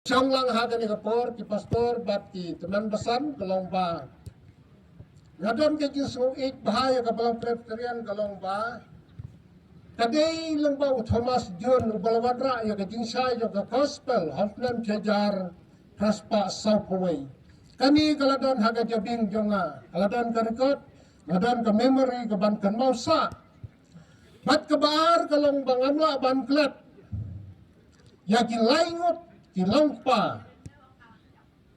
Siyang lang haga ni kapor, ki pastor, bat ki teman besan, kalong ba. Ngadon ka jisuit bahaya ka palang Presbyterian kalong ba. Kaday lang ba Thomas John Ubalawadra ya ka jinsay ya ka gospel, hafnan kejar praspa Southway. Kani kaladon haga jabing jonga, kaladon ka record, kaladon ka memory, kaban kan mausa. Bat kabaar kalong bangamla ban klat. Ya kilaingot kilangpa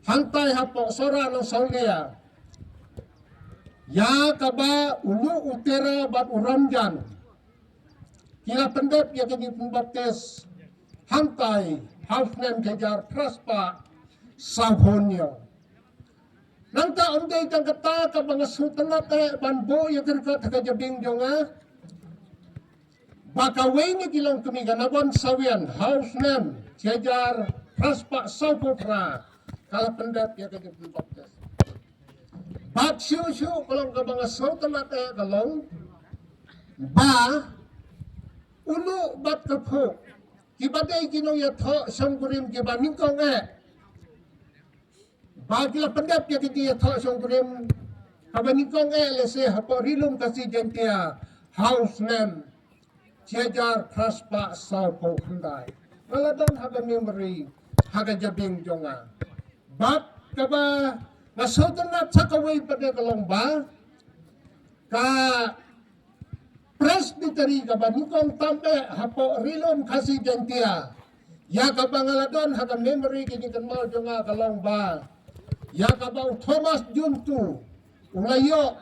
hantay hapo sora ng saulia ya kaba ulu utera bat uramjan kila pendep ya kini pembaptis hantay hafnem kejar praspa savonyo nangta onday kang kata ka mga sutanat banbo ya kirkat kajabing jonga bakaway ni kilang kumiganabon sawian hafnem kejar Praspa Saputra kalau pendat ya ke baptis. Bat siu kalau ke mga sultanat kalong ba ulu bat kapo kibaday kino ya tho sangkurim kibaning kong ba kila pendat ya kiti ya tho sangkurim kabaning kong lese hapo rilum kasi jentia house name Jejar Praspa Saputra Maladon haga memory haga jabing jonga. Bat kaba nasodan na sakaway pada kalong ba ka presbytery kaba nikong tampe hapo rilom kasi jentia. Ya kaba ngaladon haga memory kini kanmal jonga kalong ba. Ya kaba Thomas Juntu ulayo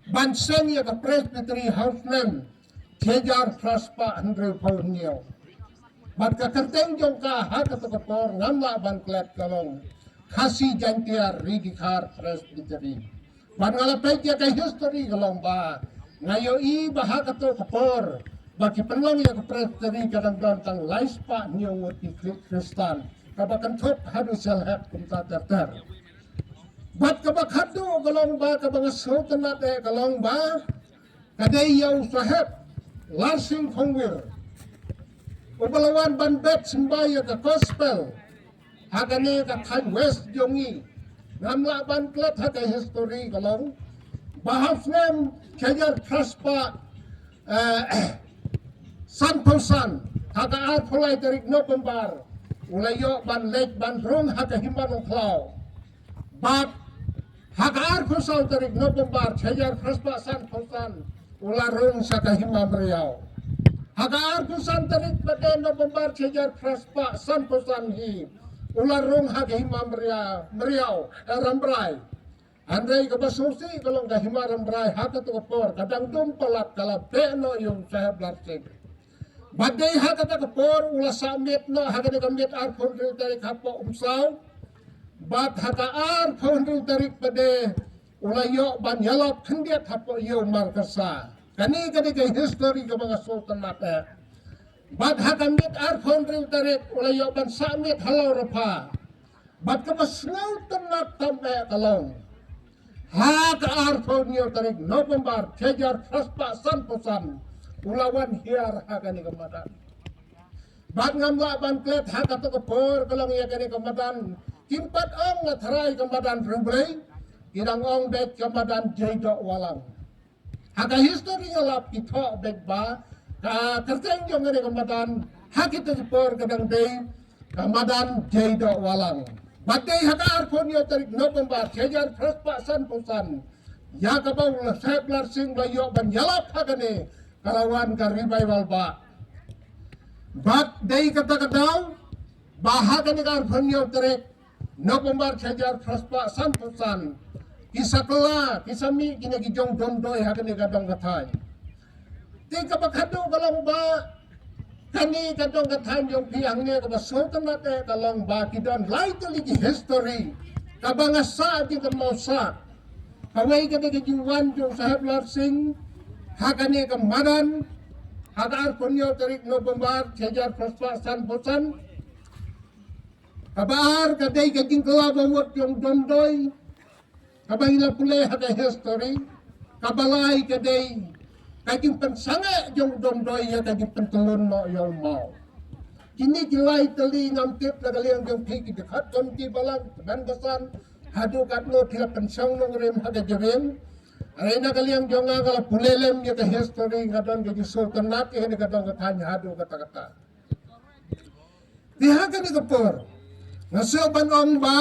banseng ya ka presbytery house name Kejar Praspa Andre Paunyo. Bat kakarteng jong ka haka to kapor ngamla ban klet kalong kasi jantia rigikar presbytery. Ban ngalapay ya kay history kalong ba ngayo i bahaka to kapor baki penlong ya ka presbytery kadang don tang laispa niyo ngoti Kristan kabakan top hadu selhat kumta terter. Bat kabakado kalong ba kabang sultanat kalong ba kaday yaw sahab larsing kongwir Ubalawan banbet sembaya ke gospel hagani ke Time West jongi ngamla ban klet haga history kalong bahafnem kejar Praspa Santosan haga art pulai dari November ulayo ban lek ban rong haga himban klau bat haga art pusal dari November kejar Praspa Santosan ularong sa kahimam riau Hagar kusan tarik pada November kejar Praspa Santosan hi ularong hagahima meriau rambrai andai kabasusi kalau gahima rambrai haka tu kapor kadang dumpalat kala beno yung sahab larsing badai haka tu kapor ula samit no haka ni kamit arpon rin tarik hapo umsaw bat haka arpon rin tarik pada ulayo banyalap kendiat hapo yung markasa kani kay history ka mga sultan mata. Bad hakamit arpon rin tarik ulayo ban samit halaw rapa. Bad ka sultan mata kalong. Haka arpon niyo tarik November kejar Praspa Santosan ulawan hiar haka ni kamatan. Bad ngamla ban klet haka to kapor kalong iya kani kamatan. Kimpat ang ngatharay kamatan rublay. Irang ong bet kamatan jaydo walang. Haka history ngalap ito begba ka kerteng jong ngene kamadan hakit to por kadang day kamadan jaydo walang batay haka arpon yo tarik November kejar Praspa Santosan ya kabaw sahab larsing layo ban yalap hagane karawan ka revival ba bat day katakadaw bahaga ni arpon yo tarik November kejar Praspa Santosan Kisakla, kisami kinagijong dondoy hagan ni kadong katay. Di kabakado kalong ba, kani kadong katay yung piyang niya kabasultan natin kalong ba, kidon lightly history, kabangasa di kamausa, kaway ka nagijingwan yung sahab larsing, hagan ni kamadan, hagar punyo tarik November, kejar Praspa Santosan, kabaar kaday kajing kalabawot yung dondoy, Kabaila pulay hada history, kabalay kaday, kajing pansanga yung dondoy ya kajing pantulon mo yung mau. kini kilai tali ngam tip na kaliang yung piki dekat kon ti balang ban basan hadu kat no tila pensang no rem haga jebem aray na kaliang yung nga kala pulelem ya ka history ngadon ga sultan nati hene kadon ka tanya hadu kata-kata dihaga ni kapor nasuban ong ba